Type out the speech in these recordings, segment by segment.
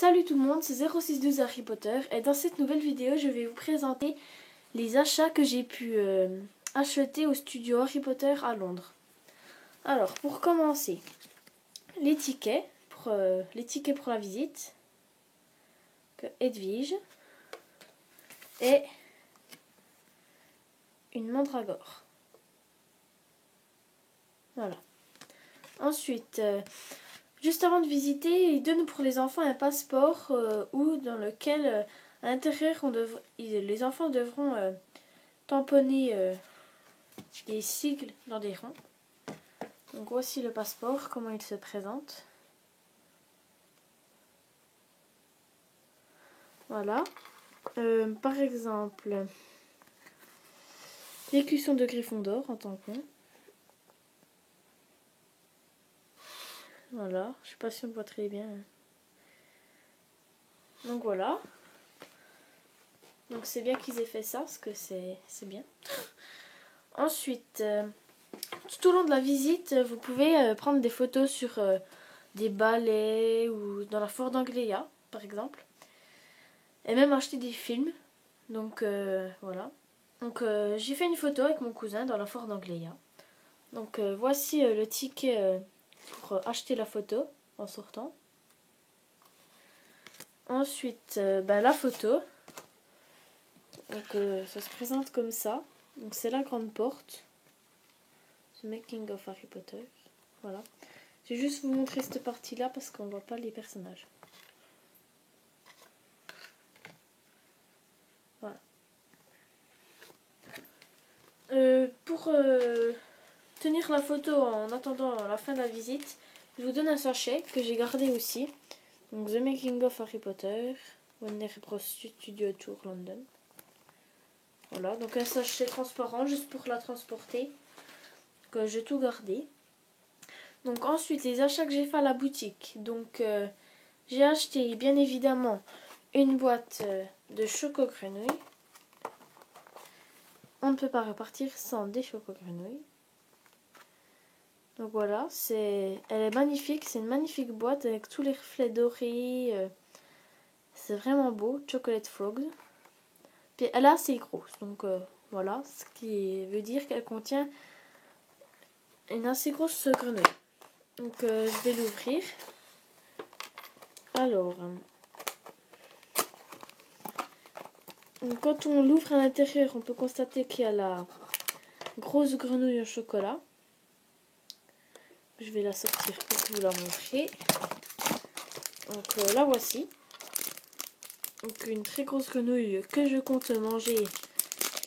Salut tout le monde, c'est 0612 Harry Potter et dans cette nouvelle vidéo je vais vous présenter les achats que j'ai pu acheter au studio Harry Potter à Londres. Alors pour commencer, les tickets pour la visite que Edwige et une mandragore. Voilà. Ensuite, juste avant de visiter, ils donnent pour les enfants un passeport dans lequel, à l'intérieur, les enfants devront tamponner les sigles dans des ronds. Donc voici le passeport, comment il se présente. Voilà. Par exemple, l'écusson de Gryffondor en tampon. Voilà, je sais pas si on voit très bien. Donc voilà. Donc c'est bien qu'ils aient fait ça, parce que c'est bien. Ensuite, tout au long de la visite, vous pouvez prendre des photos sur des balais ou dans la forêt d'Angléa, par exemple. Et même acheter des films. Donc voilà. Donc j'ai fait une photo avec mon cousin dans la forêt d'Angléa. Donc voici le ticket pour acheter la photo en sortant. Ensuite, la photo. Donc ça se présente comme ça. Donc c'est la grande porte. The Making of Harry Potter. Voilà. Je vais juste vous montrer cette partie-là parce qu'on voit pas les personnages. Voilà. Pour tenir la photo en attendant la fin de la visite, je vous donne un sachet que j'ai gardé aussi. Donc The Making of Harry Potter, Warner Bros Studio Tour London. Voilà, donc un sachet transparent juste pour la transporter. Donc j'ai tout gardé. Donc ensuite les achats que j'ai fait à la boutique. Donc j'ai acheté bien évidemment une boîte de choco-grenouilles. On ne peut pas repartir sans des choco-grenouilles. Donc voilà, elle est magnifique, c'est une magnifique boîte avec tous les reflets dorés. C'est vraiment beau, Chocolate Frogs. Puis elle est assez grosse, donc voilà, ce qui veut dire qu'elle contient une assez grosse grenouille. Donc je vais l'ouvrir. Alors, quand on l'ouvre à l'intérieur, on peut constater qu'il y a la grosse grenouille au chocolat. Je vais la sortir pour vous la montrer. Donc la voici. Donc une très grosse grenouille que je compte manger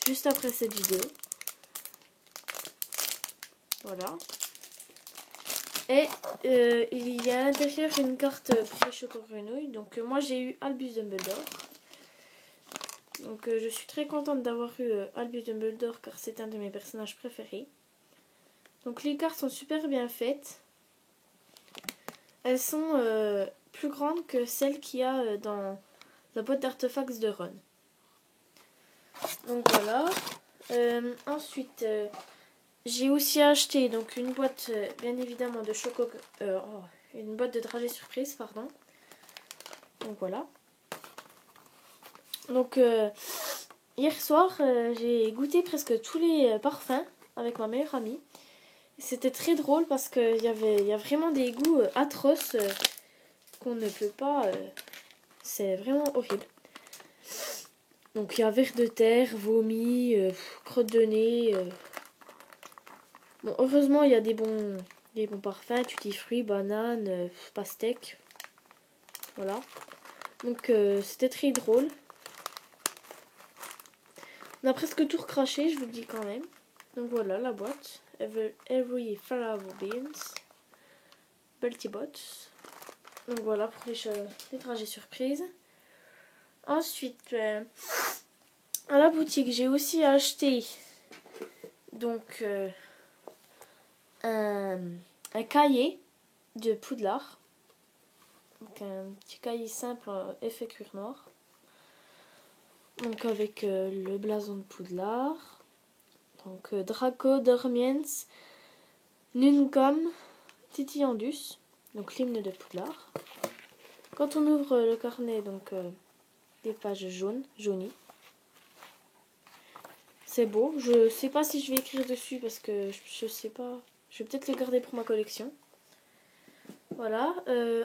juste après cette vidéo. Voilà. Et il y a à l'intérieur une carte pour les choco-grenouilles. Donc moi j'ai eu Albus Dumbledore. Donc je suis très contente d'avoir eu Albus Dumbledore car c'est un de mes personnages préférés. Donc les cartes sont super bien faites. Elles sont plus grandes que celles qu'il y a dans la boîte d'artefacts de Ron. Donc voilà. Ensuite, j'ai aussi acheté donc une boîte bien évidemment de une boîte de dragées surprise, pardon. Donc voilà. Donc hier soir, j'ai goûté presque tous les parfums avec ma meilleure amie. C'était très drôle parce qu'il y a vraiment des goûts atroces qu'on ne peut pas. C'est vraiment horrible. Donc il y a verre de terre, vomi, crotte de nez. Bon, heureusement il y a des bons parfums, tutti fruits, bananes, pastèques. Voilà. Donc c'était très drôle. On a presque tout recraché, je vous le dis quand même. Donc voilà la boîte. Every Flower Beans. Belty Bots. Donc voilà pour les trajets surprises. Ensuite, à la boutique, j'ai aussi acheté donc un cahier de Poudlard. Donc un petit cahier simple effet cuir noir. Donc avec le blason de Poudlard. Donc Draco Dormiens Nuncom Titillandus. Donc l'hymne de Poudlard. Quand on ouvre le carnet, donc des pages jaunies. C'est beau. Je sais pas si je vais écrire dessus parce que je sais pas. Je vais peut-être le garder pour ma collection. Voilà.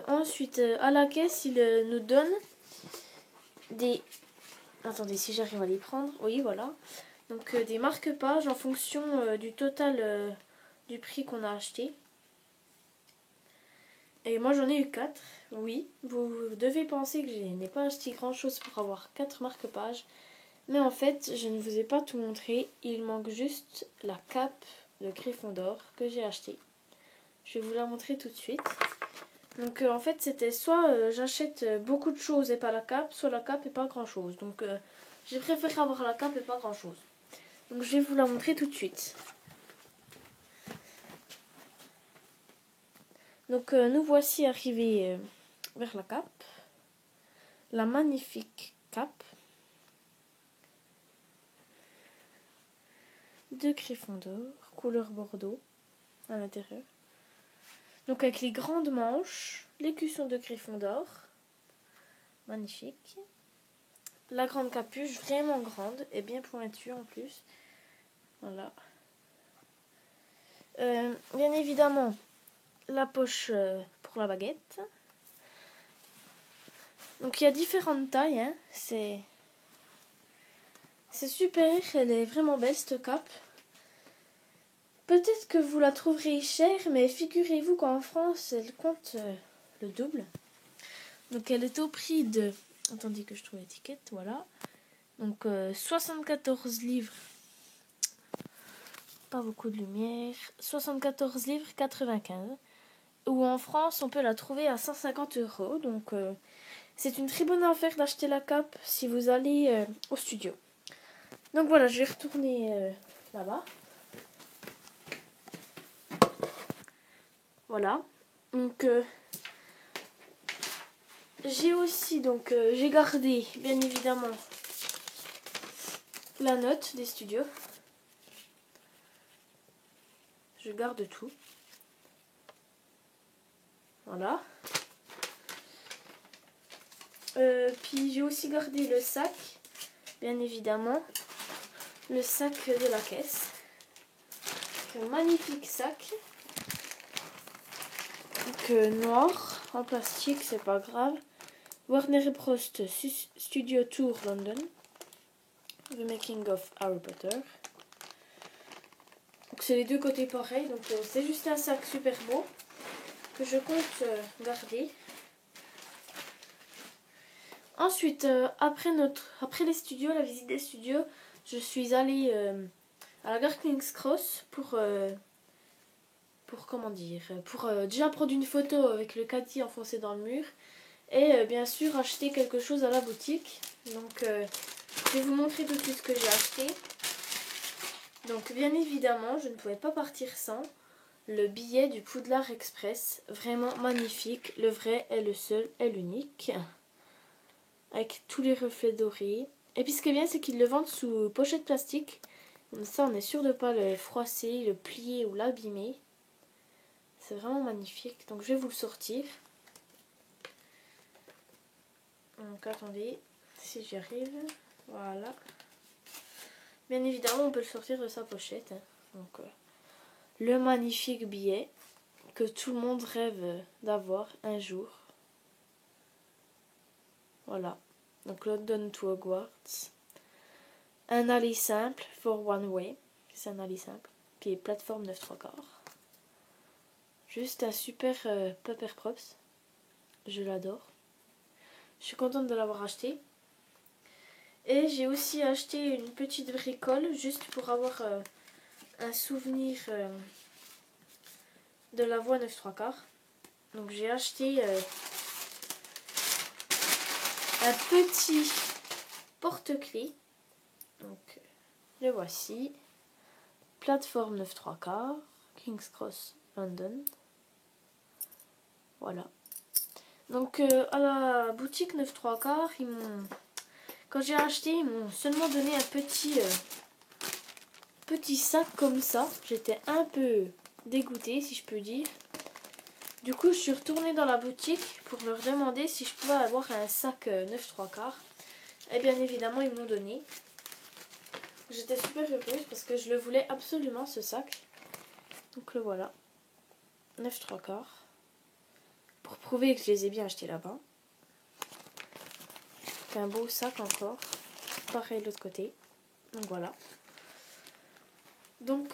Ensuite, à la caisse, il nous donne des... Attendez, si j'arrive à les prendre. Oui, voilà. Donc, des marque-pages en fonction du total du prix qu'on a acheté. Et moi, j'en ai eu 4. Oui, vous devez penser que je n'ai pas acheté grand-chose pour avoir 4 marque-pages. Mais en fait, je ne vous ai pas tout montré. Il manque juste la cape de Gryffondor que j'ai achetée. Je vais vous la montrer tout de suite. Donc en fait, c'était soit j'achète beaucoup de choses et pas la cape, soit la cape et pas grand-chose. Donc j'ai préféré avoir la cape et pas grand-chose. Donc je vais vous la montrer tout de suite. Donc nous voici arrivés vers la cape. La magnifique cape de Gryffondor, couleur bordeaux à l'intérieur. Donc avec les grandes manches, l'écusson de Gryffondor, magnifique. La grande capuche, vraiment grande et bien pointue en plus. Voilà. Bien évidemment, la poche pour la baguette. Donc il y a différentes tailles, hein. C'est super, elle est vraiment belle cette cape. Peut-être que vous la trouverez chère, mais figurez-vous qu'en France, elle compte le double. Donc elle est au prix de... Attendez que je trouve l'étiquette, voilà. Donc 74 livres. Pas beaucoup de lumière. 74 livres 95. Ou en France, on peut la trouver à 150 €. Donc c'est une très bonne affaire d'acheter la cape si vous allez au studio. Donc voilà, je vais retourner là-bas. Voilà. Donc j'ai aussi j'ai gardé bien évidemment la note des studios. Je garde tout. Voilà. Puis j'ai aussi gardé le sac, bien évidemment. Le sac de la caisse. Un magnifique sac. Donc noir, en plastique, c'est pas grave. Warner Bros. Studio Tour London. The Making of Harry Potter. Donc c'est les deux côtés pareils. Donc c'est juste un sac super beau que je compte garder. Ensuite, après les studios, la visite des studios, je suis allée à la gare King's Cross pour déjà prendre une photo avec le caddie enfoncé dans le mur et bien sûr acheter quelque chose à la boutique. Donc je vais vous montrer tout de suite ce que j'ai acheté. Donc bien évidemment, je ne pouvais pas partir sans le billet du Poudlard Express, vraiment magnifique, le vrai est le seul est l'unique, avec tous les reflets dorés. Et puis ce qui est bien, c'est qu'ils le vendent sous pochette plastique, comme ça on est sûr de ne pas le froisser, le plier ou l'abîmer. C'est vraiment magnifique, donc je vais vous le sortir. Donc attendez, si j'y arrive, voilà. Bien évidemment, on peut le sortir de sa pochette. Hein. Donc, le magnifique billet que tout le monde rêve d'avoir un jour. Voilà. Donc, London to Hogwarts. Un aller simple for one way. C'est un aller simple. Puis plateforme 9/3. Juste un super Pepper Props. Je l'adore. Je suis contente de l'avoir acheté. Et j'ai aussi acheté une petite bricole juste pour avoir un souvenir de la voie 9/3. Donc j'ai acheté un petit porte-clés. Donc le voici. Plateforme 9/3, King's Cross, London. Voilà. Donc à la boutique 9/3, quand j'ai acheté, ils m'ont seulement donné un petit sac comme ça. J'étais un peu dégoûtée, si je peux dire. Du coup, je suis retournée dans la boutique pour leur demander si je pouvais avoir un sac 9/3. Et bien évidemment, ils m'ont donné. J'étais super heureuse parce que je le voulais absolument, ce sac. Donc le voilà. 9/3. Pour prouver que je les ai bien achetés là-bas. C'est un beau sac encore. Pareil de l'autre côté. Donc voilà. Donc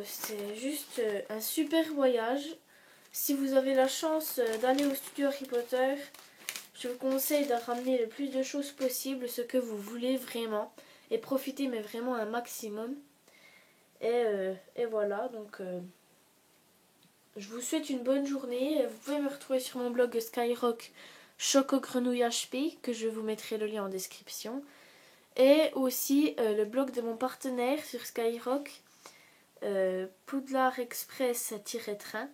c'est juste un super voyage. Si vous avez la chance d'aller au studio Harry Potter, je vous conseille de ramener le plus de choses possible, ce que vous voulez vraiment. Et profitez mais vraiment un maximum. Et voilà, donc je vous souhaite une bonne journée. Vous pouvez me retrouver sur mon blog Skyrock Choco Grenouille HP, que je vous mettrai le lien en description. Et aussi le blog de mon partenaire sur Skyrock, Poudlard Express-train,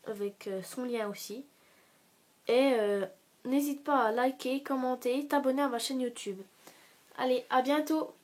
avec son lien aussi. Et n'hésite pas à liker, commenter, t'abonner à ma chaîne YouTube. Allez, à bientôt!